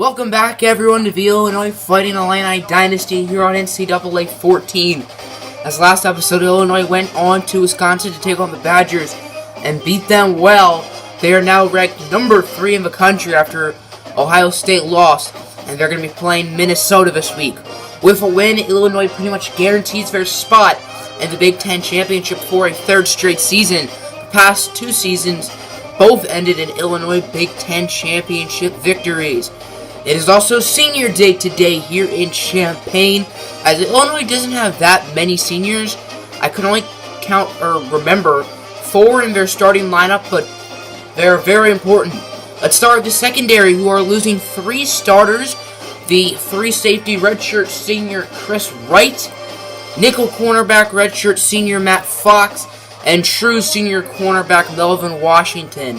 Welcome back, everyone, to the Illinois Fighting Illini Dynasty here on NCAA 14. As last episode, Illinois went on to Wisconsin to take on the Badgers and beat them well. They are now ranked number 3 in the country after Ohio State lost, and they're going to be playing Minnesota this week. With a win, Illinois pretty much guarantees their spot in the Big Ten Championship for a third straight season. The past 2 seasons both ended in Illinois Big Ten Championship victories. It is also Senior Day today here in Champaign. As Illinois doesn't have that many seniors, I could only count or remember 4 in their starting lineup, but they're very important. Let's start with the secondary, who are losing 3 starters. The free safety redshirt senior Chris Wright, nickel cornerback redshirt senior Matt Fox, and true senior cornerback Melvin Washington.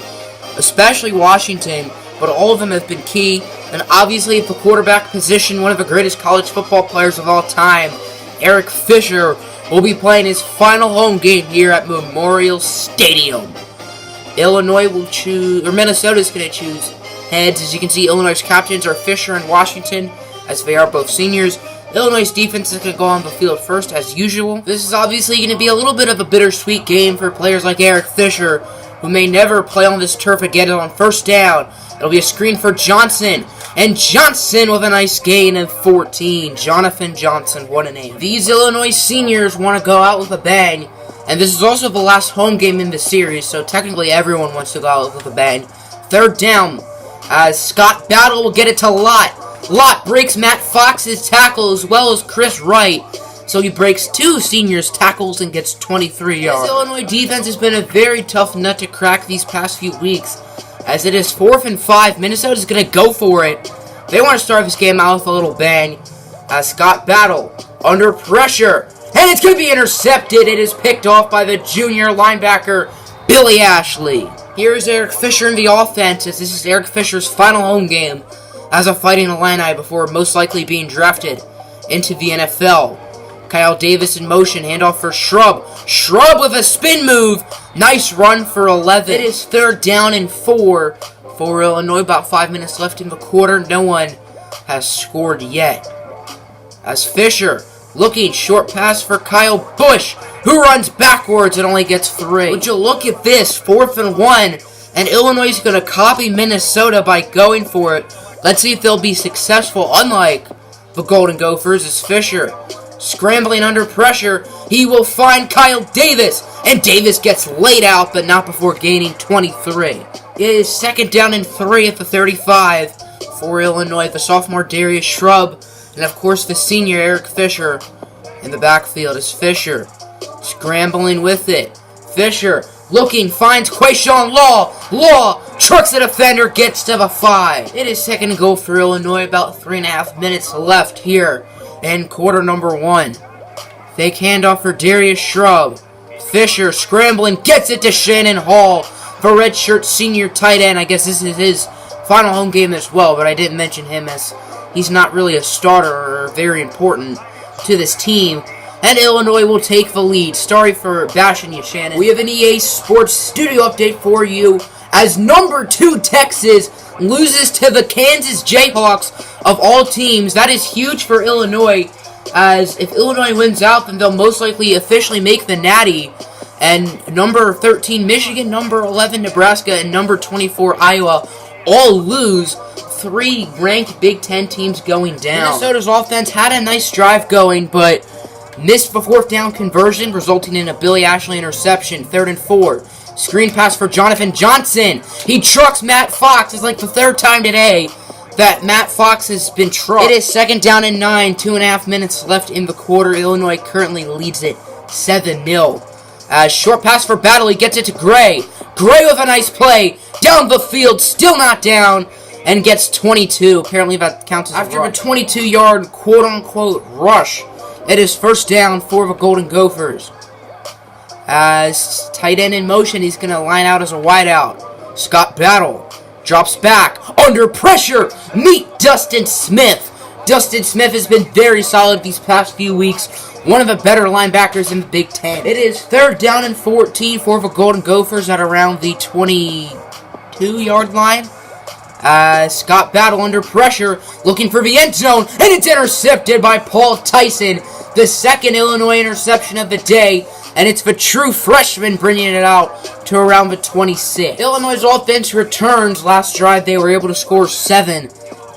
Especially Washington, but all of them have been key. And obviously at the quarterback position, one of the greatest college football players of all time, Eric Fisher, will be playing his final home game here at Memorial Stadium. Illinois will choose, or Minnesota is going to choose heads. As you can see, Illinois' captains are Fisher and Washington, as they are both seniors. Illinois' defense is going to go on the field first, as usual. This is obviously going to be a little bit of a bittersweet game for players like Eric Fisher, who may never play on this turf again on first down. It'll be a screen for Johnson. And Johnson with a nice gain of 14. Jonathan Johnson, what a name. These Illinois seniors want to go out with a bang. And this is also the last home game in the series, so technically everyone wants to go out with a bang. Third down, as Scott Battle will get it to Lott. Lott breaks Matt Fox's tackle as well as Chris Wright. So he breaks 2 seniors' tackles and gets 23 yards. This Illinois defense has been a very tough nut to crack these past few weeks. As it is 4th and 5, Minnesota's going to go for it. They want to start this game out with a little bang. As Scott Battle, under pressure, and it's going to be intercepted. It is picked off by the junior linebacker, Billy Ashley. Here is Eric Fisher in the offense, as this is Eric Fisher's final home game as a Fighting Illini before most likely being drafted into the NFL. Kyle Davis in motion, handoff for Shrub. Shrub with a spin move. Nice run for 11. It is 3rd down and 4 for Illinois. About 5 minutes left in the quarter. No one has scored yet. As Fisher looking, short pass for Kyle Busch, who runs backwards and only gets 3. Would you look at this? 4th and 1. And Illinois is going to copy Minnesota by going for it. Let's see if they'll be successful. Unlike the Golden Gophers, as Fisher scrambling under pressure, he will find Kyle Davis, and Davis gets laid out, but not before gaining 23. It is 2nd down and 3 at the 35 for Illinois. The sophomore Darius Shrub, and of course the senior Eric Fisher in the backfield is Fisher scrambling with it. Fisher looking, finds Quayshawn Law. Law trucks the defender, gets to the 5. It is 2nd and goal for Illinois. About 3.5 minutes left here in quarter number 1. Fake handoff for Darius Shrub. Fisher scrambling, gets it to Shannon Hall for redshirt senior tight end. I guess this is his final home game as well, but I didn't mention him as he's not really a starter or very important to this team. And Illinois will take the lead. Sorry for bashing you, Shannon. We have an EA Sports Studio update for you as number 2 Texas loses to the Kansas Jayhawks of all teams. That is huge for Illinois, as if Illinois wins out, then they'll most likely officially make the Natty. And number 13 Michigan, number 11 Nebraska, and number 24 Iowa all lose. 3 ranked Big Ten teams going down. Minnesota's offense had a nice drive going, but missed the 4th down conversion, resulting in a Billy Ashley interception. 3rd and 4. Screen pass for Jonathan Johnson. He trucks Matt Fox. It's like the 3rd time today that Matt Fox has been trucked. It is 2nd down and 9. 2.5 minutes left in the quarter. Illinois currently leads it 7-0. Short pass for Battle. He gets it to Gray. Gray with a nice play. Down the field. Still not down. And gets 22. Apparently that counts as after a 22-yard quote-unquote rush. It is 1st down for the Golden Gophers. As tight end in motion, he's going to line out as a wideout. Scott Battle drops back. Under pressure, meet Dustin Smith. Dustin Smith has been very solid these past few weeks. One of the better linebackers in the Big Ten. It is 3rd down and 14 for the Golden Gophers at around the 22-yard line. Scott Battle under pressure, looking for the end zone, and it's intercepted by Paul Tyson. The second Illinois interception of the day, and it's the true freshman bringing it out to around the 26. Illinois' offense returns. Last drive, they were able to score 7.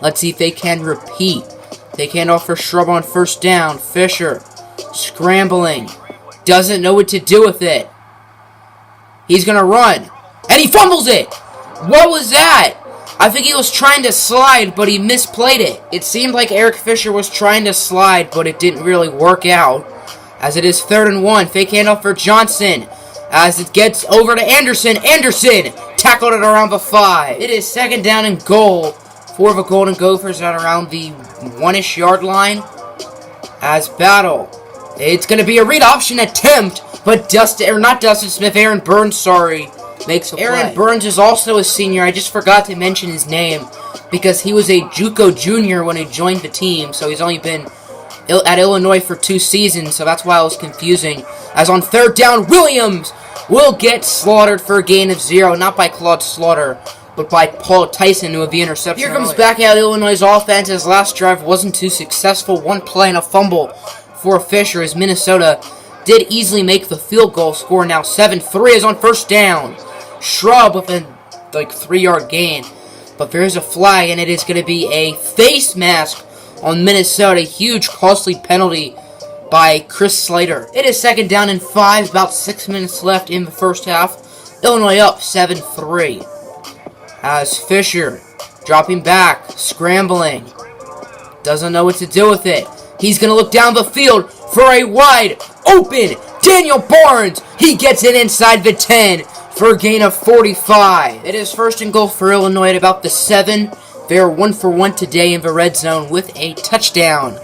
Let's see if they can repeat. They hand off for Shrub on first down. Fisher, scrambling, doesn't know what to do with it. He's going to run, and he fumbles it. What was that? I think he was trying to slide, but he misplayed it. It seemed like Eric Fisher was trying to slide, but it didn't really work out. As it is 3rd and 1, fake handoff for Johnson. As it gets over to Anderson. Anderson tackled it around the 5. It is 2nd down and goal for the Golden Gophers at around the 1-ish yard line. As Battle, it's going to be a read option attempt, but Aaron Burns, makes a play. Aaron Burns is also a senior. I just forgot to mention his name because he was a JUCO junior when he joined the team, so he's only been at Illinois for 2 seasons, so that's why it was confusing. As on 3rd down, Williams will get slaughtered for a gain of 0, not by Claude Slaughter, but by Paul Tyson, who had the interception. Here comes back out Illinois' offense. His last drive wasn't too successful. 1 play and a fumble for Fisher, as Minnesota did easily make the field goal. Score now 7-3 is on first down. Shrub with a 3-yard gain, but there's a flag, and it is going to be a face mask on Minnesota. Huge costly penalty by Chris Slater. It is 2nd down and 5, about 6 minutes left in the first half. Illinois up 7-3. As Fisher dropping back, scrambling, doesn't know what to do with it. He's going to look down the field for a wide open Daniel Barnes. He gets it inside the 10 for a gain of 45. It is 1st and goal for Illinois at about the 7. They're 1 for 1 today in the red zone with a touchdown.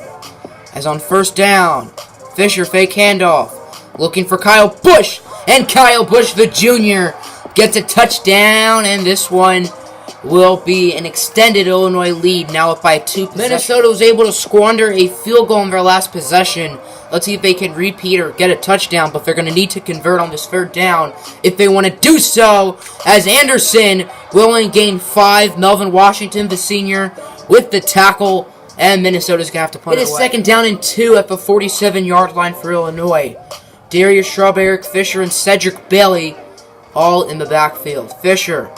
As on first down, Fisher fake handoff, looking for Kyle Busch, and Kyle Busch, the junior, gets a touchdown, and this one will be an extended Illinois lead, now up by 2 possessions. Minnesota was able to squander a field goal in their last possession. Let's see if they can repeat or get a touchdown, but they're going to need to convert on this 3rd down if they want to do so, as Anderson will only gain 5. Melvin Washington, the senior, with the tackle, and Minnesota's going to have to punt it away. It is 2nd down and 2 at the 47-yard line for Illinois. Darius Shrub, Eric Fisher, and Cedric Bailey all in the backfield. Fisher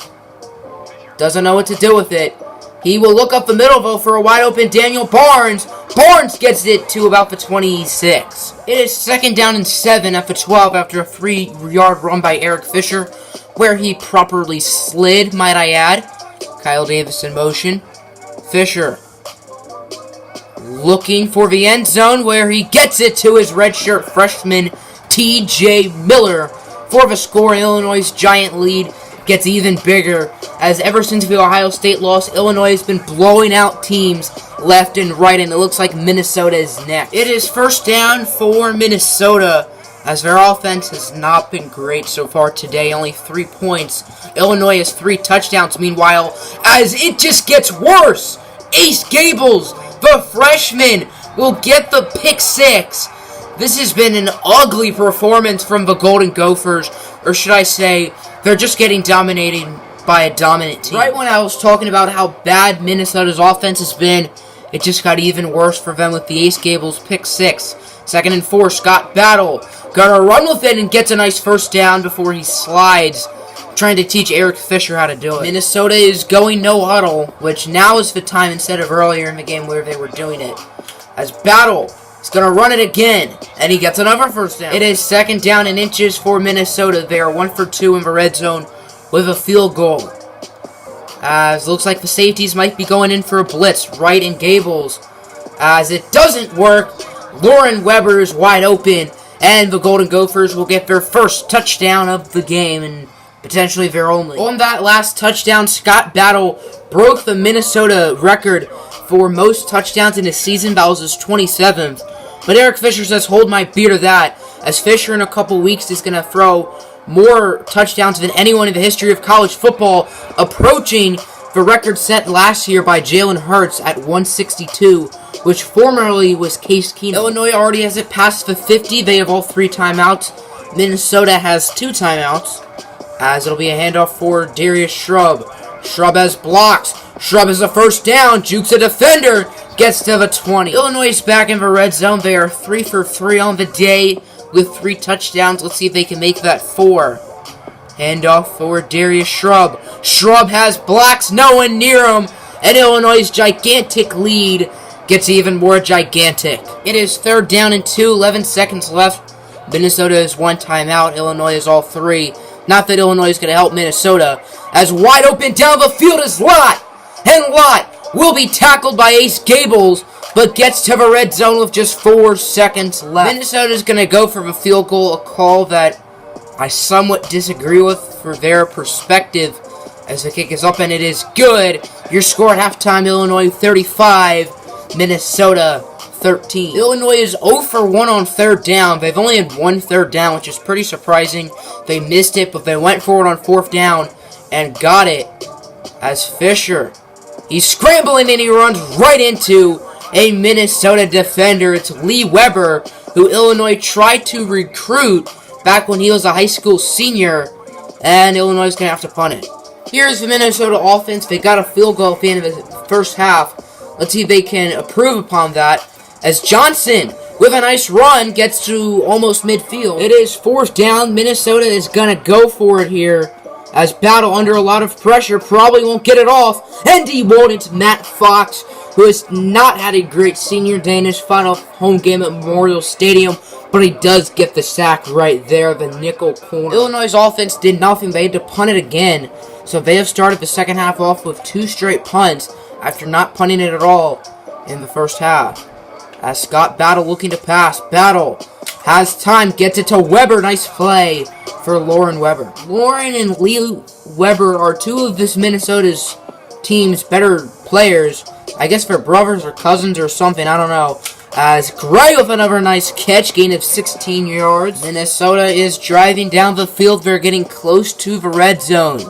doesn't know what to do with it. He will look up the middle, though, for a wide-open Daniel Barnes. Barnes gets it to about the 26. It is 2nd down and 7 at the 12 after a 3-yard run by Eric Fisher, where he properly slid, might I add. Kyle Davis in motion. Fisher looking for the end zone, where he gets it to his redshirt freshman, T.J. Miller, for the score. Illinois' giant lead gets even bigger, as ever since the Ohio State loss, Illinois has been blowing out teams left and right, and it looks like Minnesota is next. It is 1st down for Minnesota, as their offense has not been great so far today, only 3 points. Illinois has 3 touchdowns, meanwhile, as it just gets worse. Ace Gables, the freshman, will get the pick 6. This has been an ugly performance from the Golden Gophers, or should I say, they're just getting dominated by a dominant team. Right when I was talking about how bad Minnesota's offense has been, it just got even worse for them with the Ace Gables pick 6. 2nd and 4, Scott Battle gonna run with it and gets a nice first down before he slides, trying to teach Eric Fisher how to do it. Minnesota is going no huddle, which now is the time instead of earlier in the game where they were doing it. As Battle is going to run it again, and he gets another first down. It is 2nd down and inches for Minnesota. They are 1 for 2 in the red zone with a field goal. As looks like the safeties might be going in for a blitz. Wright and Gables. As it doesn't work, Lauren Weber is wide open, and the Golden Gophers will get their first touchdown of the game, and potentially their only. On that last touchdown, Scott Battle broke the Minnesota record for most touchdowns in a season. That was his 27th. But Eric Fisher says, hold my beer to that, as Fisher in a couple weeks is going to throw more touchdowns than anyone in the history of college football, approaching the record set last year by Jalen Hurts at 162, which formerly was Case Keenum. Illinois already has it past the 50. They have all 3 timeouts. Minnesota has 2 timeouts, as it'll be a handoff for Darius Shrub. Shrub has blocks. Shrub is a first down. Jukes a defender. Gets to the 20. Illinois is back in the red zone. They are 3 for 3 on the day with 3 touchdowns. Let's see if they can make that 4. Handoff for Darius Shrub. Shrub has blocks. No one near him. And Illinois' gigantic lead gets even more gigantic. It is 3rd down and 2. 11 seconds left. Minnesota is 1 timeout. Illinois is all 3. Not that Illinois is going to help Minnesota. As wide open down the field is Lott. And Lott will be tackled by Ace Gables, but gets to the red zone with just 4 seconds left. Minnesota is going to go for a field goal, a call that I somewhat disagree with for their perspective, as the kick is up and it is good. Your score at halftime, Illinois 35, Minnesota 13. Illinois is 0 for 1 on 3rd down. They've only had 1 3rd down, which is pretty surprising. They missed it, but they went forward on 4th down and got it as Fisher. He's scrambling and he runs right into a Minnesota defender. It's Lee Weber, who Illinois tried to recruit back when he was a high school senior, and Illinois is going to have to punt it. Here's the Minnesota offense. They got a field goal at the end of the first half. Let's see if they can improve upon that, as Johnson, with a nice run, gets to almost midfield. It is 4th down. Minnesota is going to go for it here, as Battle, under a lot of pressure, probably won't get it off. And he won't. It's Matt Fox, who has not had a great senior day in his final home game at Memorial Stadium, but he does get the sack right there, the nickel corner. Illinois' offense did nothing. They had to punt it again. So they have started the second half off with 2 straight punts after not punting it at all in the first half. As Scott Battle looking to pass. Battle has time, gets it to Weber. Nice play for Lauren Weber. Lauren and Lee Weber are 2 of this Minnesota's team's better players. I guess they're brothers or cousins or something, I don't know. As Gray with another nice catch, gain of 16 yards. Minnesota is driving down the field. They're getting close to the red zone,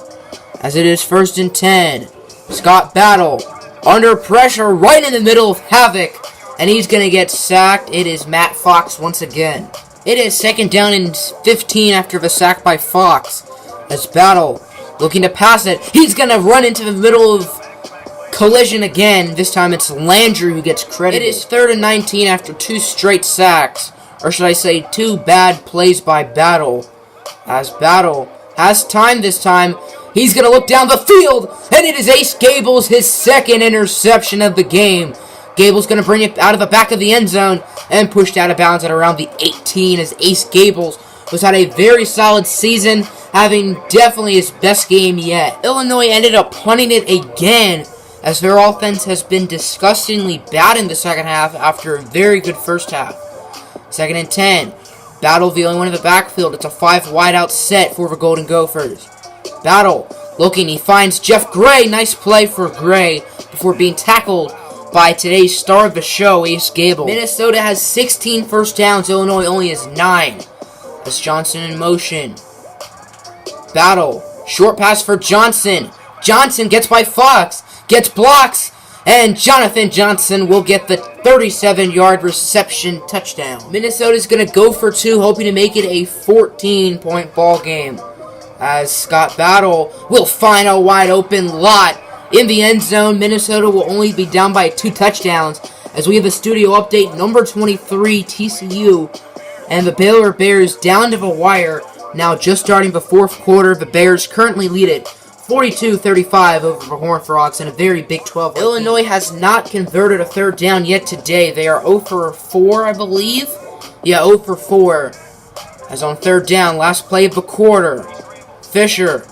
as it is 1st and 10. Scott Battle under pressure right in the middle of Havoc, and he's going to get sacked. It is Matt Fox once again. It is 2nd down and 15 after the sack by Fox, as Battle looking to pass it. He's going to run into the middle of collision again. This time it's Landry who gets credit. It is 3rd and 19 after 2 straight sacks, or should I say 2 bad plays by Battle, as Battle has time this time. He's going to look down the field, and it is Ace Gables, his 2nd interception of the game. Gables going to bring it out of the back of the end zone and pushed out of bounds at around the 18, as Ace Gables has had a very solid season, having definitely his best game yet. Illinois ended up punting it again, as their offense has been disgustingly bad in the second half after a very good first half. 2nd and 10. Battle the only one in the backfield. It's a 5 wideout set for the Golden Gophers. Battle looking. He finds Jeff Gray. Nice play for Gray before being tackled by today's star of the show, Ace Gable. Minnesota has 16 first downs. Illinois only has 9. As Johnson in motion. Battle. Short pass for Johnson. Johnson gets by Fox. Gets blocks. And Jonathan Johnson will get the 37-yard reception touchdown. Minnesota's going to go for 2, hoping to make it a 14-point ball game, as Scott Battle will find a wide-open Lott in the end zone. Minnesota will only be down by 2 touchdowns, as we have a studio update. Number 23, TCU, and the Baylor Bears down to the wire. Now just starting the 4th quarter, the Bears currently lead it 42-35 over the Horned Frogs in a very Big 12. Illinois has not converted a 3rd down yet today. They are 0 for 4, I believe. Yeah, 0 for 4. As on 3rd down, last play of the quarter. Fisher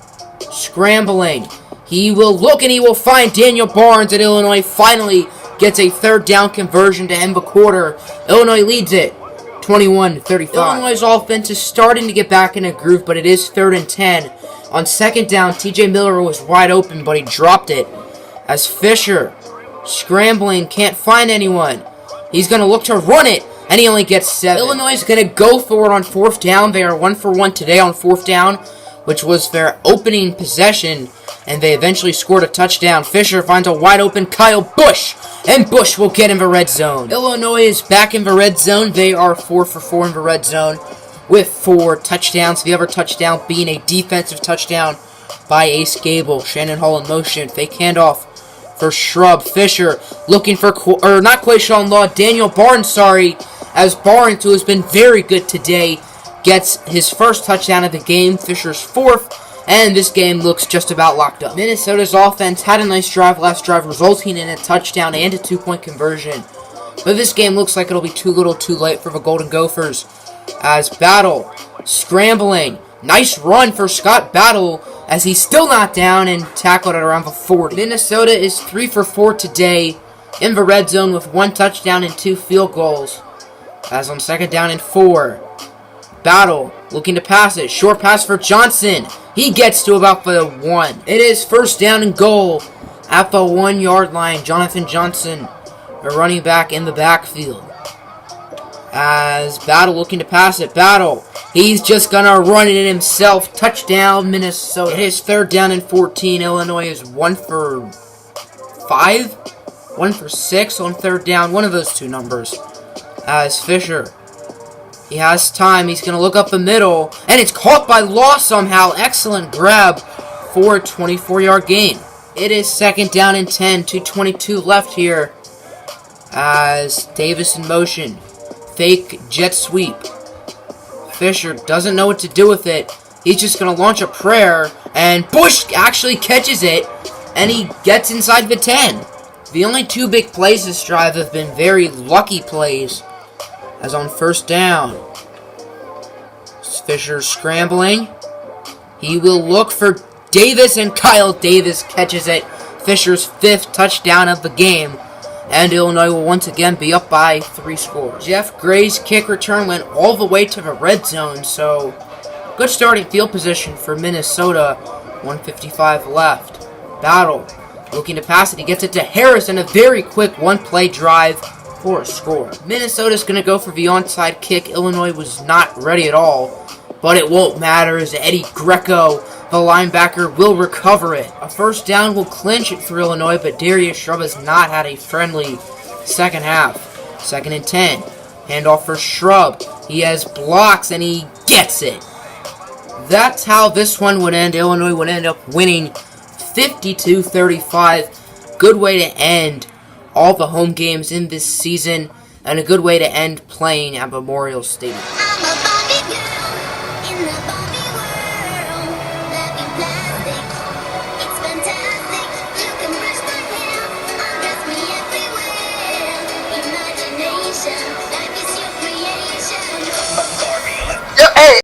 scrambling. He will look and he will find Daniel Barnes, and Illinois finally gets a 3rd down conversion to end the quarter. Illinois leads it 21-35. Illinois' offense is starting to get back in a groove, but it is 3rd and 10. On 2nd down, TJ Miller was wide open, but he dropped it. As Fisher, scrambling, can't find anyone. He's going to look to run it, and he only gets 7. Illinois is going to go for it on 4th down. They are 1 for 1 today on 4th down, which was their opening possession, and they eventually scored a touchdown. Fisher finds a wide open Kyle Busch, and Busch will get in the red zone. Illinois is back in the red zone. They are 4 for 4 in the red zone, with 4 touchdowns. The other touchdown being a defensive touchdown by Ace Gable. Shannon Hall in motion. Fake handoff for Shrub. Fisher looking for, not quite Sean Law, Daniel Barnes, sorry, as Barnes, who has been very good today, gets his first touchdown of the game, Fisher's fourth, and this game looks just about locked up. Minnesota's offense had a nice drive last drive, resulting in a touchdown and a 2-point conversion. But this game looks like it'll be too little too late for the Golden Gophers, as Battle scrambling. Nice run for Scott Battle, as he's still not down and tackled at around the 40. Minnesota is 3 for 4 today in the red zone with 1 touchdown and 2 field goals. As on 2nd down and 4. Battle looking to pass it. Short pass for Johnson. He gets to about the 1. It is 1st down and goal at the 1-yard line. Jonathan Johnson, a running back in the backfield. As Battle looking to pass it. Battle, he's just going to run it in himself. Touchdown, Minnesota. It is 3rd down and 14. Illinois is 1 for 5? 1 for 6 on 3rd down. One of those two numbers. As Fisher, he has time. He's going to look up the middle. And it's caught by Law somehow. Excellent grab for a 24-yard gain. It is 2nd down and 10. 2:22 left here. As Davis in motion. Fake jet sweep. Fisher doesn't know what to do with it. He's just going to launch a prayer. And Bush actually catches it. And he gets inside the 10. The only 2 big plays this drive have been very lucky plays. As on 1st down, Fisher scrambling. He will look for Davis, and Kyle Davis catches it. Fisher's 5th touchdown of the game. And Illinois will once again be up by 3 scores. Jeff Gray's kick return went all the way to the red zone, so good starting field position for Minnesota. 1:55 left. Battle looking to pass it. He gets it to Harris in a very quick 1-play drive for a score. Minnesota's going to go for the onside kick. Illinois was not ready at all, but it won't matter as Eddie Greco, the linebacker, will recover it. A 1st down will clinch it for Illinois, but Darius Shrub has not had a friendly second half. 2nd and 10. Handoff for Shrub. He has blocks, and he gets it. That's how this one would end. Illinois would end up winning 52-35. Good way to end all the home games in this season, and a good way to end playing at Memorial Stadium.